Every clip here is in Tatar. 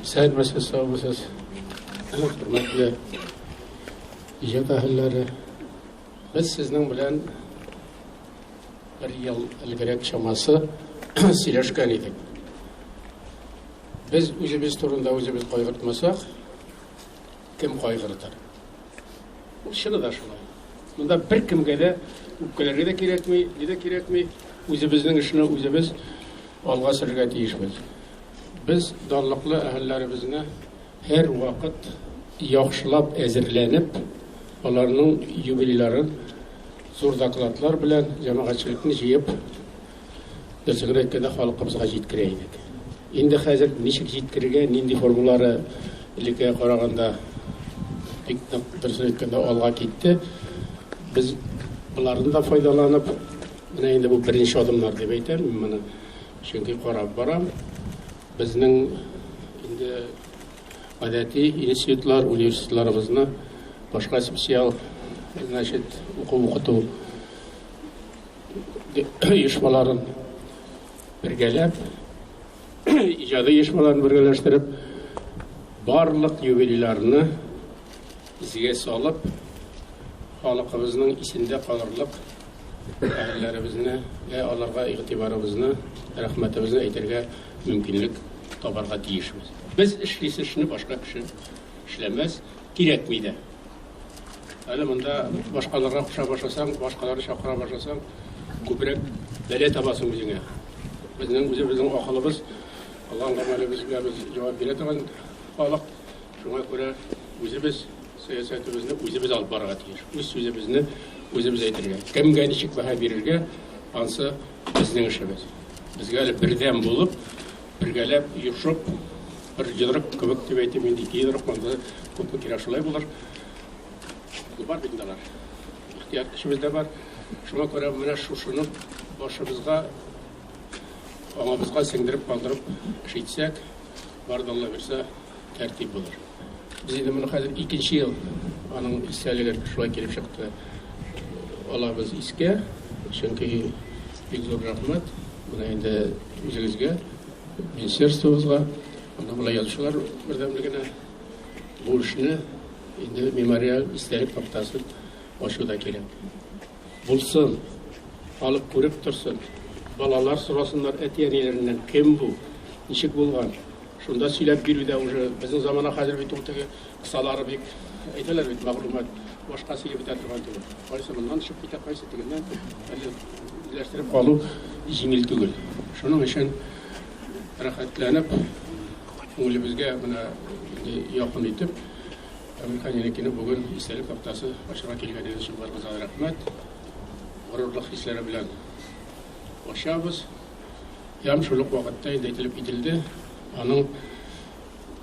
Sayın Başkan sağ olasınız. Hürmetli icad ahilleri, biz sizden bilen bir yıl ilgirek şaması sileşken idik. Biz özümüz turunda özümüz kaygırtmasak, kim kaygırtar? Bu şunu da şuna. Bunda bir kimge de ülkelerine de gerekmey, ne de gerekmey, özümüzün işini özümüz alga sürüge tiyişmiz. Biz darlıklı ahillerimizine her vakit yaxşılap ezirlenip, onların jubilelerin zor daklatlar bilen cemaatçilikini jiyip, dürtügün etkende halkımızga jitkireydik. Indi hazır nişik jitkirge, nindi formuları ilike qaraganda dürtügün etkende alga gitti. Biz bulardan da faydalanıp, indi bu birinci adımlar deb aytayım, mana çünkü qarab baram. Bizning indi adati institutlar, universitetlarimizni boshqa spesial o'quv-o'qituv uyushmalarini birgalab, ijodiy uyushmalarni birgalashtirib, barliq yubileylarni iziga solib, xalqimizning isinde qolarliq ahillarimizni va ularga e'tiborimizni, rahmatimizni aytirga mümkünlük tabarga tiyişmiz. Biz işleyse işini başka kişi işlemez, gerekmeydi. Öyle bunda başkalarına kuşa başlasan, başkaları şakıra başlasan, köprek bele tabasın bizine. Bizim akılımız, Allah'ın kamalımızga biz cevap veretigen halk, şuna göre özümüz siyasetimizni özümüz alıp barga tiyиш. Öz sözümüzni özümüz aytırga. Kimge nişik baha verirge, ansı bizning işimiz. Bizge birden bulup, birgelep, yuşup, bir yıdırık kıvık deb aytayım, endi yıdırık manda köpü kerak şolay bular. Bu var bindalar. İhtiyat kişimizde var. Şuna göre mana şunu başımızga, ağabızga singdirip kaldırıp işitsek, barda Allah verse tertip bulur. Biz endi bunu hazır ikinci yıl anın isteğiyle şolay kelip çıktı. Allah biz iske, çünkü büyük zor rahmet. Buna endi özünüzge, ministerstvomuzga, bular yazışlar birdamligine bu işni endi memorial istelik toptasin oşuda kerak. Bulsun, alıp ko'rib tursin. Balalar so'rasinlar etiyenelerinden kim bu, nişik bo'lgan. Şunda söylep biruda уже bizning zamana hozir bituvdagi qissalari bek aytalar bit ma'lumot boshqasiga bitargan turib. Qaysi bundan chiqib keta qaysi degandan birlashtirib qolup jingil tugul. Shuning uchun rahatlanib ko'nglimizga buni yoqin etib Amerikanikini bugun istelik haftasi boshqa kelganingizdan uchun barcha rahmat. G'ururli hislari bilan boshlaymiz. Ham shuluq vaqtda aytilib itildi. Onun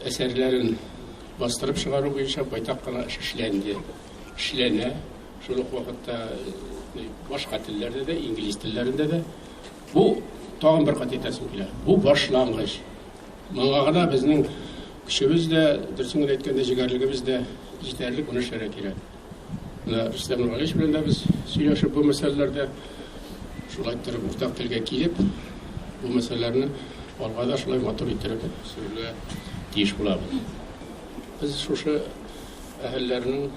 eserlerin bastırıp çıkarı boyunca baytakkana işlendi. İşlene, şuluk vakitte başka dillerde de, İngiliz dillerinde de bu tağın bir kat etesim bile. Bu başlangıç. Mağana bizning kişimiz de, dürsünün etkende jigarligimiz de yeterli bunu şerek eder. Rüstem Nurgaliş bilen de biz söyleşip bu meselelerde şulayttırıp ortak tilge kiyip bu meselelerini Algada şulay matur ettirip söyle tiyiş bulabız. Biz şuşu ahillerinin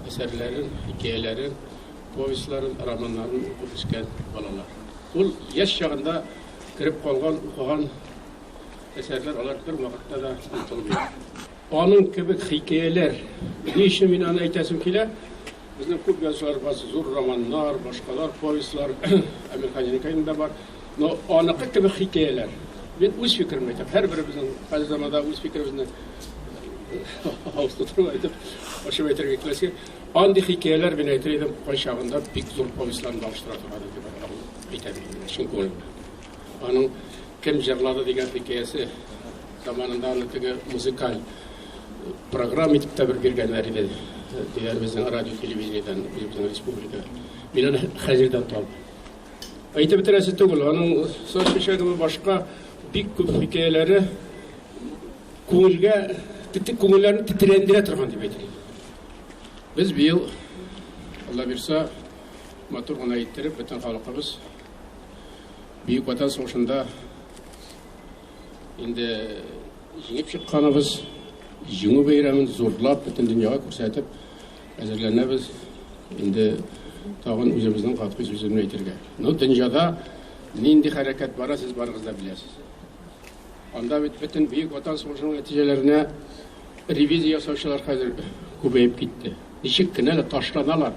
eserlerin, hikayelerin, povestlerin, romanların okuyuşken balalar. Bu yaş çağında kirip kalgan, okugan eserler olar bir vakitte de unutulmuyor. Onun gibi hikayeler, ne işin ben onu aytasım kile, bizden köp yazılar var, zor romanlar, başkalar, povestler, Amerikanikayında var. Onun gibi hikayeler. Ben öz fikrimi aytib, her birimizin hali zamanda öz fikrimizni avustutrup aytib, oşum aytırga kelese, andi hikayeler ben aytırdım, qoy çağında bek zor povestlarni bağıştıratırdı deb aytabildim. Şun ko'nglim. Onun kim jırladı degan hikayesi zamanında anlatığı muzikal program etib tabir berganlar edi. Diğer bizning radio televiziyadan, bizning respublika. Men uni hozirdan topib. Aytib bitirasi tugul, onun so'z peshagimi boshqa bek ko'p hikoyalari ko'ngillarni titrendire turgan deb aytadi. Biz bu yil Allah bersa motor g'una ayttirib, butun xalqimiz Buyuk Vatan So'g'ishida endi жеңіп шыққаныбыз, жеңу бәйрәмен зурлап бүтін дүнияға көрсетіп, әзірләнәбез. Енді тағын өзіміздің қатқы сөзін әйтергә. Дүнияда нинди хәрәкәт бара, сіз барығыз да білесіз. Анда бүтін Бөек Ватан сугышының нәтижелеріне ревизия ясаучылар хәзер күбәйеп китте. Ничек кенә ташланалар.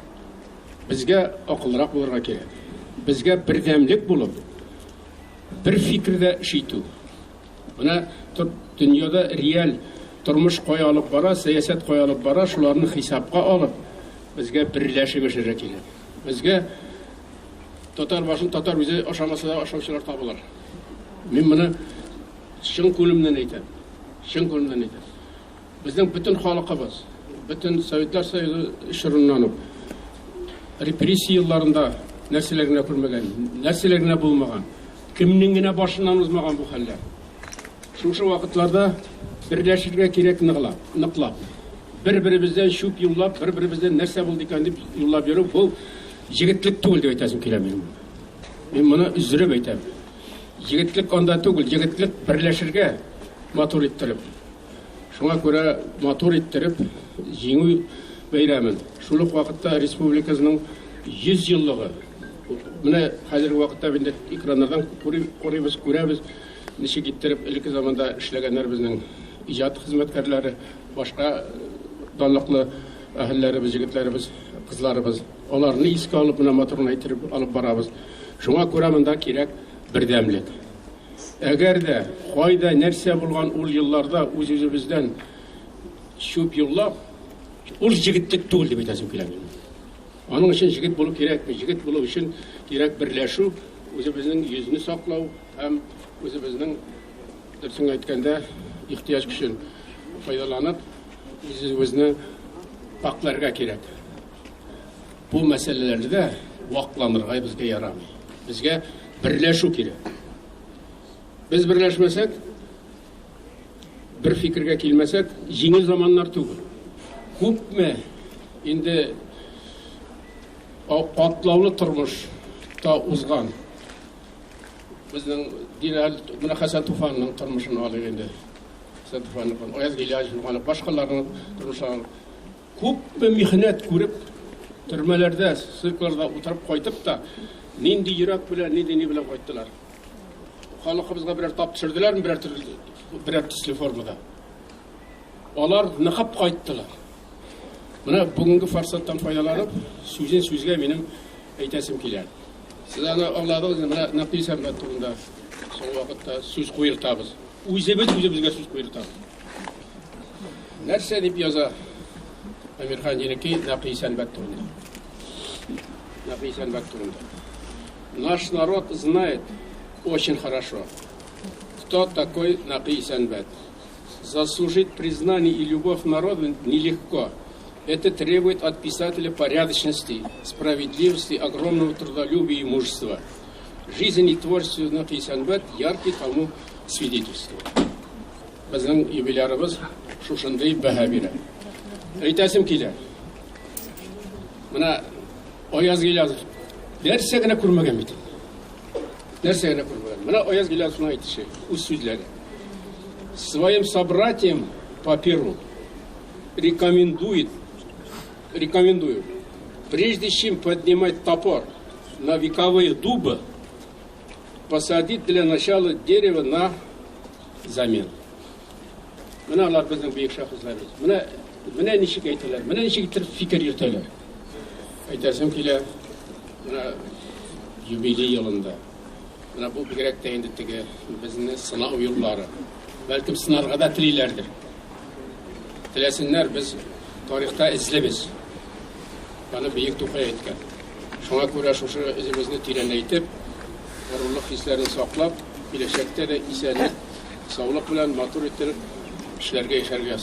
Безгә акыллырак булырга кирәк. Безгә бердәмлек булып, bir fikirde şiitu. Buna dünyada real turmuş koya alıp bara, siyaset koya alıp bara, şularını hesapqa alıp bizge birleşik eşerek kerak. Bizge Tatar başın Tatar bize aşaması da aşamışlar tabular. Men bunu şın ko'limdan aytaman. Şın ko'limdan aytaman. Bizning bütün xalqimiz, bütün Sovetlar Soyuzu şırınlanıp repressiya yıllarında нәрселеріне көрмеген, нәрселеріне болмаған, кімніңгіне башынан ұзмаған бұл хәлләр. Шушы вақытларда бірләшергә кирәк ныклап. Бір-бірімізден шуп юллап, бір-бірімізден нәрсә булды икән дип юллап йөрү, бұл җегетлек түгел дип әйтәсем килә минем. Мен моны үзрәп әйтәм. Җегетлек анда түгел, җегетлек бірләшергә матур иттереп. Шуңа күрә матур иттереп җиңү бәйрәмен. Шул ук вакытта республикабызның 100 еллыгы. Менә хәзерге вакытта инде экраннардан күрәбез, ничек иттереп элекке заманда эшләгәннәр безнең иҗат хезмәткәрләре, башка данлыклы әһелләребез, җегетләребез, кызларыбыз. Аларны искә алып, менә матурны әйтеп алып барабыз. Шуңа күрә монда кирәк бердәмлек. Әгәр дә кайда нәрсә булган ул елларда үз-үзебездән шуп юллап, ул җегетлек түгел дип әйтәсем килә. Аның өчен җегет булу кирәкме? Җегет булу өчен кирәк берләшү, үзебезнең йөзне саклау һәм үзебезнең дөресен әйткәндә ихтияҗ көчен файдаланып, үзебезне пакларга кирәк. Бу мәсьәләләрдә вакланырга безгә ярамый. Безгә берләшү кирәк. Без берләшмәсәк, бер фикергә килмәсәк, җиңел заманнар түгел. Күпме инде атлаулы тормыш та узган. Безнең менә Хәсән Туфанның тормышын алыйк инде. Хәсән Туфанның, Аяз Гыйлаҗевның, башкаларның тормышларын күпме михнәт күреп, төрмәләрдә, ссылкаларда утырып кайтып та, нинди йөрәк белән, нинди белән кайттылар. Халкыбызга берәр тап төшерделәр, берәр төсле формада. Алар ныгып кайттылар. Менә бүгенге форсаттан файдаланып, сүзен сүзгә минем әйтәсем килә. Сез аны аңладыгыз, менә Нәкъи Сәнбәт турында соң вакытта сүз куертабыз. Үзебезгә сүз куертабыз. Нәрсә дип яза Әмирхан Җенеки Нәкъи Сәнбәт турында? Нәкъи Сәнбәт турында. Наш народ знает очень хорошо, кто такой Нәкъи Сәнбәт. Заслужить признание и любовь народа нелегко. Это требует от писателя порядочности, справедливости, огромного трудолюбия и мужества. Жизнь и творчество Нәкъи Сәнбәт яркий тому свидетельство. Безнең юбилярыбыз шушындый бәһа бирә. Әйтәсем килә. Менә Аяз Гыйлаҗев нәрсә генә күрмәгән бит. Нәрсә генә күрмәгән. Менә Аяз Гыйлаҗевның әйтеше, үз сүзләре. Своим собратьям по Перу рекомендую, прежде чем поднимать топор на вековые дубы, посадить для начала дерево на замену. Менә алар безнең бөек шәхесләрбез. Менә ничек әйтәләр, менә ничек фикер йөртәләр. Әйтәсем килә, менә юбилей елында. Менә бу бигрәк тә инде теге безне сынау юллары. Бәлкем сынарга да телиләрдер. Теләсеннәр, без тарихта эзлебез. Аны Бөек Тукай әйткән. Шуңа күрә шушы үзебезне тирәнәйтеп, горурлык хисләрен саклап, киләчәктә дә исәнлек, саулык белән матур итеп эшләргә яшәргә